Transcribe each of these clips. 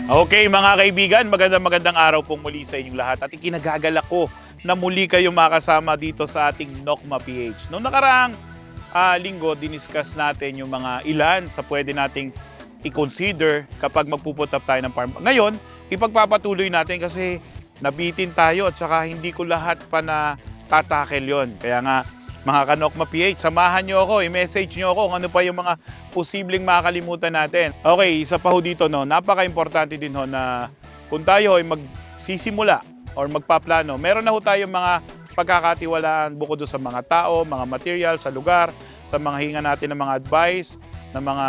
Okay mga kaibigan, magandang araw pong muli sa inyong lahat at ikinagagalak ko na muli kayo makasama dito sa ating Nokma PH. Noong nakaraang linggo, diniscuss natin yung mga ilan sa pwede nating i-consider kapag magpuput up tayo ng farm. Ngayon, ipagpapatuloy natin kasi nabitin tayo at saka hindi ko lahat pa na tatakel yon. Kaya nga, mga ka-Nokma PH, samahan nyo ako, i-message nyo ako kung ano pa yung mga posibleng makakalimutan natin. Okay, isa pa ho dito, no, napaka-importante din ho na kung tayo ay magsisimula or magpaplano, meron na ho tayong mga pagkakatiwalaan bukod sa mga tao, mga material, sa lugar, sa mga hinga natin ng mga advice, ng mga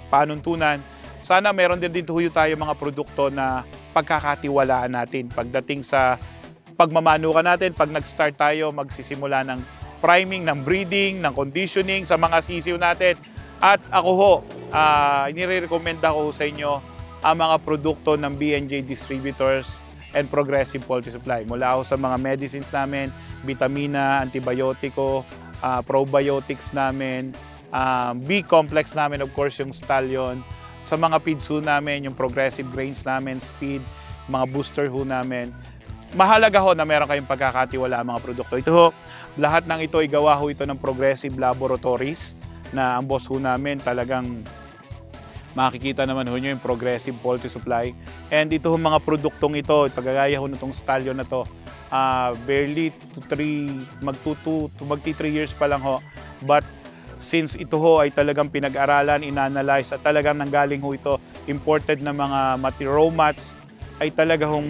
panuntunan. Sana meron din dito tayo mga produkto na pagkakatiwalaan natin pagdating sa pagmamanukan natin, pag nag-start tayo, magsisimula ng priming, ng breeding, ng conditioning sa mga sisiw natin. At ako ho, inirekomenda ko sa inyo ang mga produkto ng B&J Distributors and Progressive Poultry Supply. Mula ho sa mga medicines namin, vitamina, antibiotiko, probiotics namin, B-complex namin, of course, yung stallion. Sa mga feeds ho namin, yung progressive grains namin, speed, mga booster ho namin. Mahalaga ho na meron kayong pagkakatiwala mga produkto. Ito ho, lahat ng ito ay gawa ho ito ng Progressive Laboratories na ang boss ho namin talagang makikita naman ho nyo yung Progressive Poultry Supply. And ito ho mga produktong ito, pagagaya ho nitong stallion na to, barely magti 3 years pa lang ho. But since ito ho ay talagang pinag-aralan, inanalyze at talagang nanggaling ho ito, imported na mga raw mats, ay talagang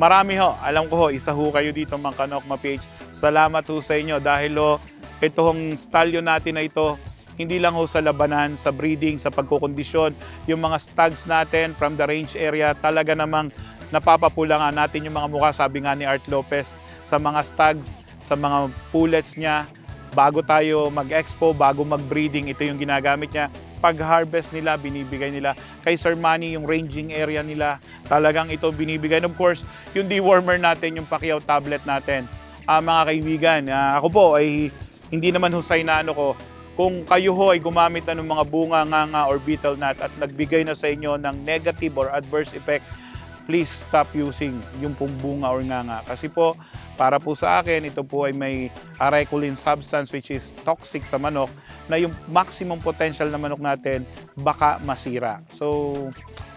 marami ho. Alam ko ho, isa ho kayo dito mga ka-Nokma PH. Salamat ho sa inyo dahil ho, itong stallion natin na ito, hindi lang ho sa labanan, sa breeding, sa pagkukondisyon, yung mga stags natin from the range area, talaga namang napapapulangan natin yung mga mukha, sabi nga ni Art Lopez, sa mga stags, sa mga pullets niya, bago tayo mag-expo, bago mag-breeding, ito yung ginagamit niya. Pag-harvest nila, binibigay nila. Kay Sir Manny, yung ranging area nila, talagang ito binibigay. And of course, yung dewormer natin, yung Pacquiao tablet natin. Mga kaibigan, ako po ay hindi naman husay na ano ko, kung kayo ho ay gumamit na ng mga bunga, nganga, or beetle nut at nagbigay na sa inyo ng negative or adverse effect, please stop using yung pong bunga or nganga. Kasi po, para po sa akin, ito po ay may areculin substance which is toxic sa manok na yung maximum potential na manok natin baka masira. So,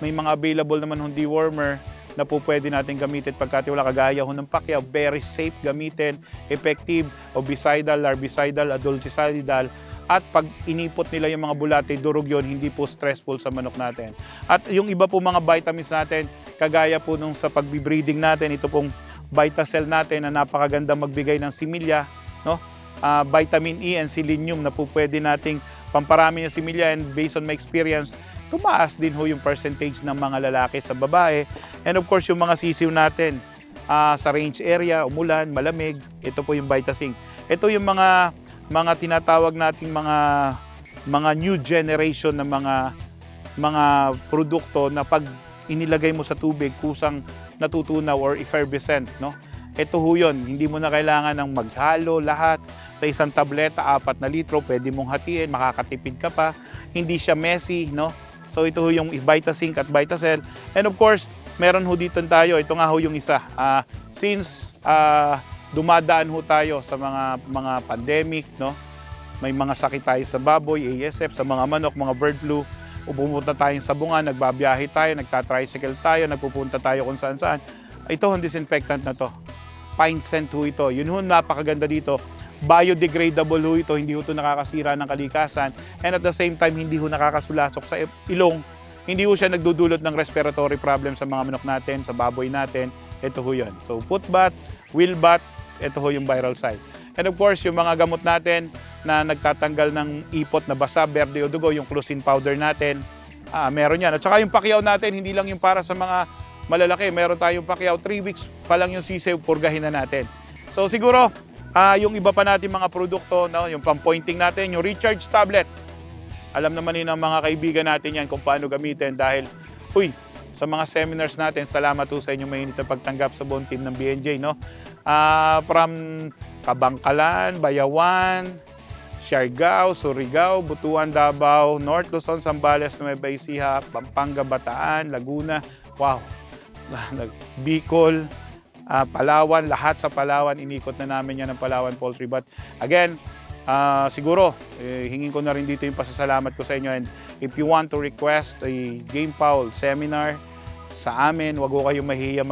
may mga available naman yung dewormer na po pwede natin gamitin pagkatiwala, kagaya ho ng Pacquiao, very safe gamitin, effective, ovicidal, larvicidal, adulticidal, at pag inipot nila yung mga bulate, durog yun, hindi po stressful sa manok natin. At yung iba po mga vitamins natin, kagaya po nung sa pag-breeding natin, ito pong Vitacell natin na napakaganda magbigay ng similya, no? Vitamin E and selenium na po pwede nating pamparami ng similya, and based on my experience, tumaas din ho yung percentage ng mga lalaki sa babae. And of course, yung mga sisiw natin sa range area, umulan, malamig, ito po yung Vitasync. Ito yung mga tinatawag nating mga new generation na mga produkto na pag inilagay mo sa tubig, kusang natutunaw or effervescent, no? Ito ho yun, hindi mo na kailangan ng maghalo lahat sa isang tableta, 4 na litro, pwede mong hatiin, makakatipid ka pa, hindi siya messy, no? So ito ho yung Vitasync at Vitacell. And of course, meron ho dito tayo, ito nga ho yung isa. Since dumadaan ho tayo sa mga pandemic, no? May mga sakit tayo sa baboy, ASF, sa mga manok, mga bird flu, pupunta tayong sabungan, nagbabiyahe tayo, nagtatricycle tayo, nagpupunta tayo kung saan-saan. Ito ang disinfectant na to. Pine scent ho ito. Yun ho, napakaganda dito. Biodegradable ho ito, hindi ho ito nakakasira ng kalikasan. And at the same time, hindi ho nakakasulasok sa ilong. Hindi ho siya nagdudulot ng respiratory problem sa mga manok natin, sa baboy natin. Ito ho yun. So, put bat, will bat, ito ho yung viral side. And of course, yung mga gamot natin na nagtatanggal ng ipot na basa, berde o dugo, yung Clusin powder natin, meron yan. At saka yung Pacquiao natin, hindi lang yung para sa mga malalaki. Meron tayong Pacquiao, 3 weeks pa lang yung sisiw, purgahin na natin. So siguro, yung iba pa natin mga produkto, no, yung pang-pointing natin, yung recharge tablet. Alam naman ng mga kaibigan natin yan kung paano gamitin dahil, sa mga seminars natin, salamat po sa inyong mainit na pagtanggap sa buong team ng B&J, no? From Kabangkalan, Bayawan, Siargao, Surigao, Butuan, Davao, North Luzon, Zambales, Nueva Ecija, Pampanga, Bataan, Laguna, wow, Bicol, Palawan, lahat sa Palawan, inikot na namin yan ng Palawan Poultry. But again, siguro, hingin ko na rin dito yung pasasalamat ko sa inyo. And if you want to request a Game Fowl seminar sa amin, wag ko kayong mahihiya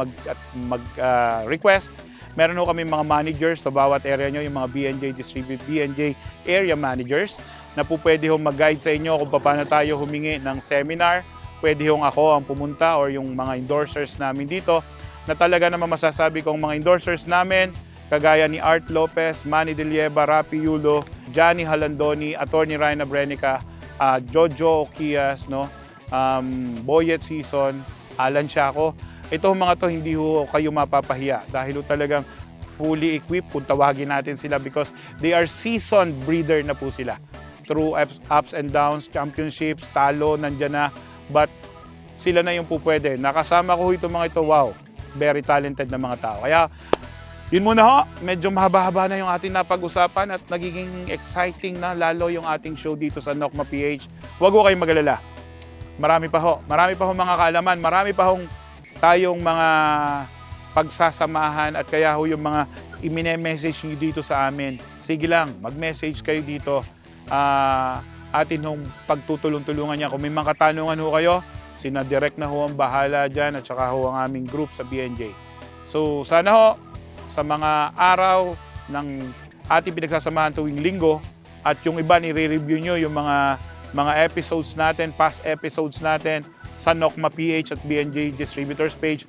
mag-request. Meron ho kami mga managers sa bawat area nyo, yung mga BNJ area managers na po pwede ho mag-guide sa inyo kung paano tayo humingi ng seminar. Pwede ho ako ang pumunta or yung mga endorsers namin dito na talaga naman masasabi kong mga endorsers namin kagaya ni Art Lopez, Manny De Lieva, Rapi Yulo, Johnny Halandoni, Attorney Ryan Abrenica, Jojo Oquias, no? Boyet Season, Alan Chaco. Ito mga to hindi ho kayo mapapahiya dahil ho talagang fully equipped kung tawagin natin sila because they are seasoned breeder na po sila. Through ups and downs, championships, talo, nandyan na. But sila na yung po pwede. Nakasama ko itong mga ito, wow, very talented na mga tao. Kaya yun muna ho, medyo mahaba-haba na yung ating napag-usapan at nagiging exciting na lalo yung ating show dito sa Nokma PH. Huwag ho kayong mag-alala. Marami pa ho mga kaalaman, marami pa hong tayong mga pagsasamahan at kaya ho yung mga imine-message nyo dito sa amin. Sige lang, mag-message kayo dito. Atin hong pagtutulong-tulungan niya. Kung may mga katanungan ho kayo, sina-direct na ho ang bahala dyan at saka ho ang aming group sa BNJ. So sana ho, sa mga araw ng ating pinagsasamahan tuwing linggo at yung iba nire-review nyo yung mga episodes natin, past episodes natin, sa Nokma PH at BNJ Distributors page,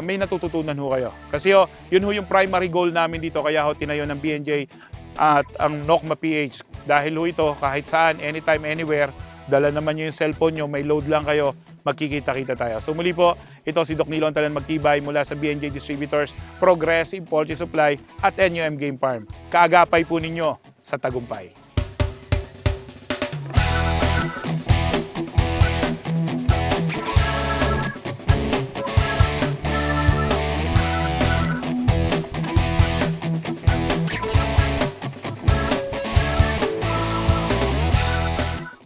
may natututunan ho kayo. Kasi yun ho yung primary goal namin dito, kaya ho tinayo ng BNJ at ang Nokma PH. Dahil ho ito, kahit saan, anytime, anywhere, dala naman nyo yung cellphone nyo, may load lang kayo, magkikita-kita tayo. So muli po, ito si Doc Nilo Talan Magtibay mula sa BNJ Distributors, Progressive Poultry Supply at NUM Game Farm. Kaagapay po ninyo sa tagumpay.